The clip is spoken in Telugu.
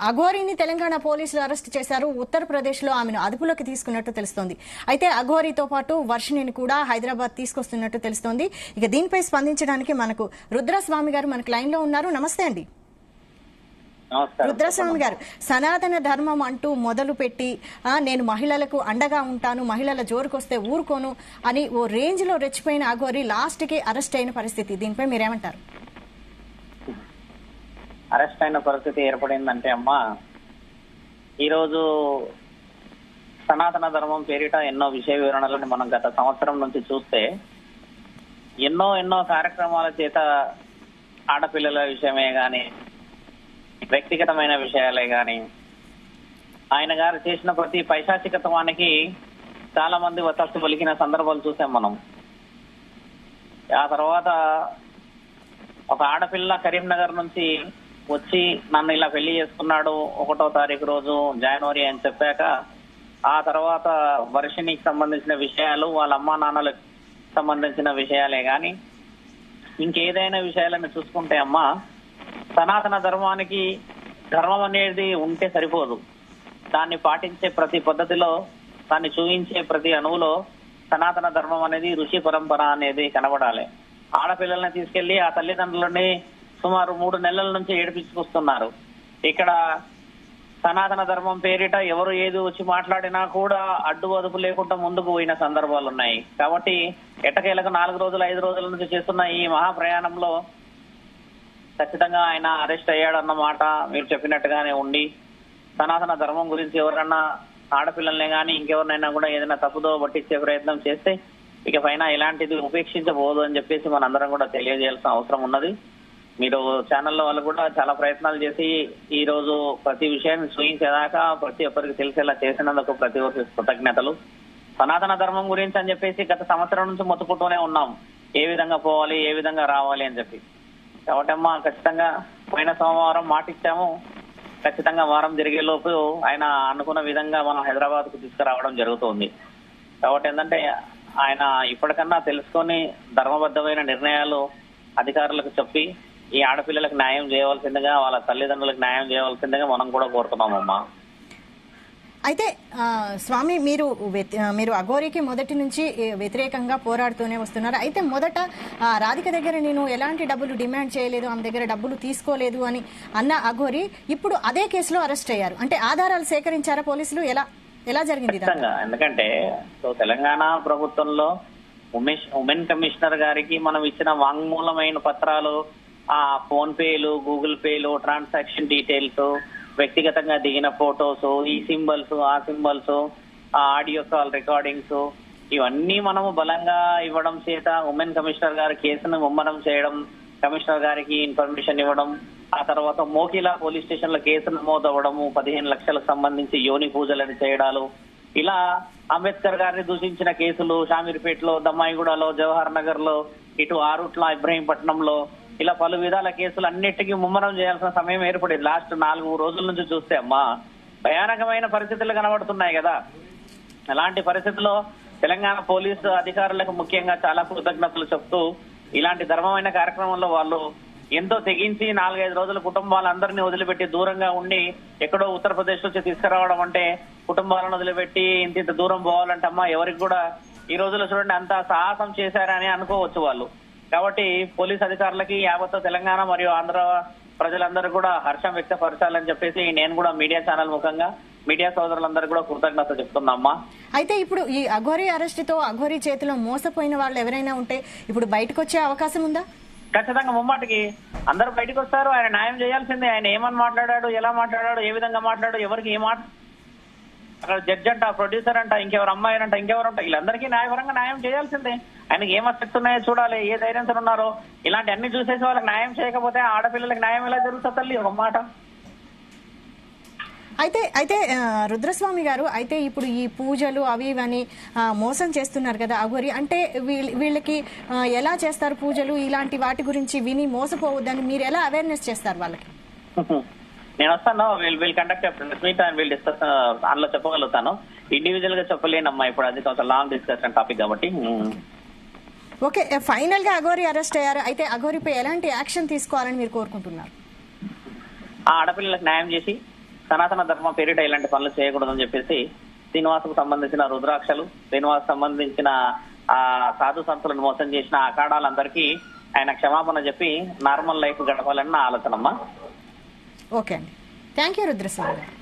అఘోరీని తెలంగాణ పోలీసులు అరెస్ట్ చేశారు. ఉత్తరప్రదేశ్లో ఆమెను అదుపులోకి తీసుకున్నట్టు తెలుస్తోంది. అయితే అఘోరీతో పాటు వర్షిణిని కూడా హైదరాబాద్ తీసుకొస్తున్నట్టు తెలుస్తోంది. ఇక దీనిపై స్పందించడానికి మనకు రుద్రస్వామి గారు మనకు లైన్ లో ఉన్నారు. నమస్తే అండి రుద్రస్వామి గారు. సనాతన ధర్మం అంటూ మొదలు పెట్టి నేను మహిళలకు అండగా ఉంటాను, మహిళల జోరుకొస్తే ఊరుకోను అని ఓ రేంజ్ లో రెచ్చిపోయిన అఘోరీ లాస్ట్ కి అరెస్ట్ అయిన పరిస్థితి. దీనిపై మీరేమంటారు? అరెస్ట్ అయిన పరిస్థితి ఏర్పడిందంటే అమ్మా, ఈరోజు సనాతన ధర్మం పేరిట ఎన్నో విషయ వివరణలను మనం గత సంవత్సరం నుంచి చూస్తే ఎన్నో కార్యక్రమాల చేత ఆడపిల్లల విషయమే గాని, వ్యక్తిగతమైన విషయాలే గాని, ఆయన గారు చేసిన ప్రతి పైశాచికత్వానికి చాలా మంది వతస్తు పలికిన సందర్భాలు చూసాం మనం. ఆ తర్వాత ఒక ఆడపిల్ల కరీంనగర్ నుంచి వచ్చి నన్ను ఇలా పెళ్లి చేసుకున్నాడు 1వ తారీఖు రోజు జనవరి అని చెప్పాక, ఆ తర్వాత వర్షినికి సంబంధించిన విషయాలు, వాళ్ళ అమ్మా నాన్నలకు సంబంధించిన విషయాలే గాని ఇంకేదైనా విషయాలను చూసుకుంటే అమ్మా, సనాతన ధర్మానికి ధర్మం అనేది ఉంటే సరిపోదు. దాన్ని పాటించే ప్రతి పద్ధతిలో, దాన్ని చూపించే ప్రతి అణువులో సనాతన ధర్మం అనేది ఋషి పరంపర అనేది కనబడాలి. ఆడపిల్లల్ని తీసుకెళ్లి ఆ తల్లిదండ్రులని సుమారు 3 నెలల నుంచి ఏడిపించుకొస్తున్నారు. ఇక్కడ సనాతన ధర్మం పేరిట ఎవరు ఏది వచ్చి మాట్లాడినా కూడా అడ్డు అదుపు లేకుండా ముందుకు పోయిన సందర్భాలు ఉన్నాయి. కాబట్టి ఎట్టకేలకు 4 రోజులు 5 రోజుల నుంచి చేస్తున్న ఈ మహాప్రయాణంలో ఖచ్చితంగా ఆయన అరెస్ట్ అయ్యాడన్నమాట మీరు చెప్పినట్టుగానే ఉండి, సనాతన ధర్మం గురించి ఎవరన్నా ఆడపిల్లల్ని కానీ ఇంకెవరినైనా కూడా ఏదైనా తప్పుదో పట్టించే ప్రయత్నం చేస్తే ఇక పైన ఇలాంటిది ఉపేక్షించబోదు అని చెప్పేసి మనందరం కూడా తెలియజేయాల్సిన అవసరం ఉన్నది. మీరు ఛానల్లో వాళ్ళు కూడా చాలా ప్రయత్నాలు చేసి ఈ రోజు ప్రతి విషయాన్ని చూయించేదాకా ప్రతి ఒక్కరికి తెలిసేలా చేసినందుకు ప్రతి ఒక్కరికి కృతజ్ఞతలు. సనాతన ధర్మం గురించి అని చెప్పేసి గత సంవత్సరం నుంచి మొత్తుకుంటూనే ఉన్నాం, ఏ విధంగా పోవాలి, ఏ విధంగా రావాలి అని చెప్పి. కాబట్టి అమ్మా, ఖచ్చితంగా పోయిన సోమవారం మాటిచ్చాము, ఖచ్చితంగా వారం జరిగే లోపు ఆయన అనుకున్న విధంగా మనం హైదరాబాద్ కు తీసుకురావడం జరుగుతుంది. కాబట్టి ఏంటంటే ఆయన ఇప్పటికన్నా తెలుసుకొని ధర్మబద్ధమైన నిర్ణయాలు అధికారులకు చెప్పి ఈ ఆడపిల్లలకు న్యాయం చేయవలసిందిగా, వాళ్ళ తల్లిదండ్రులకు న్యాయం చేయవలసిందిగా మనం కూడా కోరుతున్నామమ్మా. అయితే స్వామి, మీరు అఘోరీకి మొదటి నుంచి వ్యతిరేకంగా పోరాడుతూనే వస్తున్నారు. అయితే మొదట రాధిక దగ్గర నేను ఎలాంటి డబ్బులు డిమాండ్ చేయలేదు, ఆమె దగ్గర డబ్బులు తీసుకోలేదు అని అన్న అఘోరీ ఇప్పుడు అదే కేసులో అరెస్ట్ అయ్యారు. అంటే ఆధారాలు సేకరించారా పోలీసులు? ఎలా జరిగింది? ఎందుకంటే తెలంగాణ ప్రభుత్వంలో ఉమెన్ కమిషనర్ గారికి మనం ఇచ్చిన వాంగ్మూలమైన పత్రాలు, ఆ ఫోన్ పేలు, గూగుల్ పేలు, ట్రాన్సాక్షన్ డీటెయిల్స్, వ్యక్తిగతంగా దిగిన ఫోటోస్, ఈ సింబల్స్, ఆ సింబల్స్, ఆ ఆడియో కాల్ రికార్డింగ్స్, ఇవన్నీ మనము బలంగా ఇవ్వడం చేత ఉమెన్ కమిషనర్ గారి కేసును ముమ్మరం చేయడం, కమిషనర్ గారికి ఇన్ఫర్మేషన్ ఇవ్వడం, ఆ తర్వాత మోకిలా పోలీస్ స్టేషన్ లో కేసు నమోదు అవ్వడము, 15 లక్షలకు సంబంధించి యోని పూజలను చేయడాలు, ఇలా అంబేద్కర్ గారిని దూషించిన కేసులు షామీర్పేటలో, దమ్మాయిగూడలో, జవహర్ నగర్ లో, ఇటు ఆరుట్ల, ఇబ్రహీంపట్నంలో, ఇలా పలు విధాల కేసులు అన్నిటికీ ముమ్మరం చేయాల్సిన సమయం ఏర్పడింది. లాస్ట్ 4 రోజుల నుంచి చూస్తే అమ్మా, భయానకమైన పరిస్థితులు కనబడుతున్నాయి కదా. అలాంటి పరిస్థితుల్లో తెలంగాణ పోలీసు అధికారులకు ముఖ్యంగా చాలా కృతజ్ఞతలు చెప్తూ, ఇలాంటి ధర్మమైన కార్యక్రమంలో వాళ్ళు ఎంతో తెగించి 4-5 రోజుల కుటుంబాలందరినీ వదిలిపెట్టి దూరంగా ఉండి ఎక్కడో ఉత్తరప్రదేశ్ నుంచి తీసుకురావడం అంటే, కుటుంబాలను వదిలిపెట్టి ఇంత దూరం పోవాలంటే అమ్మా, ఎవరికి కూడా ఈ రోజుల్లో చూడండి అంత సాహసం చేశారని అనుకోవచ్చు వాళ్ళు. కాబట్టి పోలీస్ అధికారులకి యావత్ తెలంగాణ మరియు ఆంధ్ర ప్రజలందరూ కూడా హర్షం వ్యక్తపరచాలని చెప్పేసి నేను కూడా మీడియా ఛానల్ ముఖంగా మీడియా సోదరులందరూ కూడా కృతజ్ఞత చెప్తున్నామ్మా. అయితే ఇప్పుడు ఈ అఘోరీ అరెస్ట్ తో అఘోరీ చేతిలో మోసపోయిన వాళ్ళు ఎవరైనా ఉంటే ఇప్పుడు బయటకు వచ్చే అవకాశం ఉందా? ఖచ్చితంగా ముమ్మాటికి అందరూ బయటకు వస్తారు. ఆయన న్యాయం చేయాల్సిందే. ఆయన ఏమని మాట్లాడాడు, ఎలా మాట్లాడాడు, ఏ విధంగా మాట్లాడాడు, ఎవరికి ఏ మాట, అక్కడ జడ్జి అంట, ప్రొడ్యూసర్ అంట, ఇంకెవరు అమ్మాయి అంట, ఇంకెవరంట, వీళ్ళందరికీ న్యాయపరంగా న్యాయం చేయాల్సిందే. ఆయనకి ఏం ఆసక్తి ఉన్నాయో చూడాలి, ఏ ధైర్యంతో ఉన్నారో. ఇలాంటి అన్ని చూసేసి వాళ్ళకి న్యాయం చేయకపోతే ఆడపిల్లలకి న్యాయం ఎలా జరుగుతుంది తల్లి? ఒక మాట. అయితే రుద్రస్వామి గారు, అయితే ఇప్పుడు ఈ పూజలు అవి ఇవని మోసం చేస్తున్నారు కదా అఘోరీ, అంటే వీళ్ళకి ఎలా చేస్తారు పూజలు, ఇలాంటి వాటి గురించి విని మోసపోవద్దని మీరు ఎలా అవేర్నెస్ చేస్తారు వాళ్ళకి? నేను వస్తాను, wheel conduct press meet and wheel discuss, అందులో చెప్పగలుగుతాను. ఇండివిజువల్ గా చెప్పలేనమ్మా, ఇప్పుడు అది కొంచెం లాంగ్ డిస్కషన్ టాపిక్ కాబట్టి. ఓకే, ఫైనల్ గా అఘోరీ అరెస్ట్ అయ్యారు. అయితే అఘోరీపై ఎలాంటి యాక్షన్ తీసుకోవాలని మీరు కోరుకుంటున్నారు? ఆ ఆడపిల్లలకు న్యాయం చేసి సనాతన ధర్మం పేరిట ఇలాంటి పనులు చేయకూడదని చెప్పేసి శ్రీనివాసుకు సంబంధించిన రుద్రాక్షలు, శ్రీనివాస్ సంబంధించిన ఆ సాధు సంతులను మోసం చేసిన అఖాడాలందరికీ ఆయన క్షమాపణ చెప్పి నార్మల్ లైఫ్ గడపాలని నా ఆలోచన అమ్మా. ఓకే అండి, థ్యాంక్ యూ రుద్రస్వామి గారు.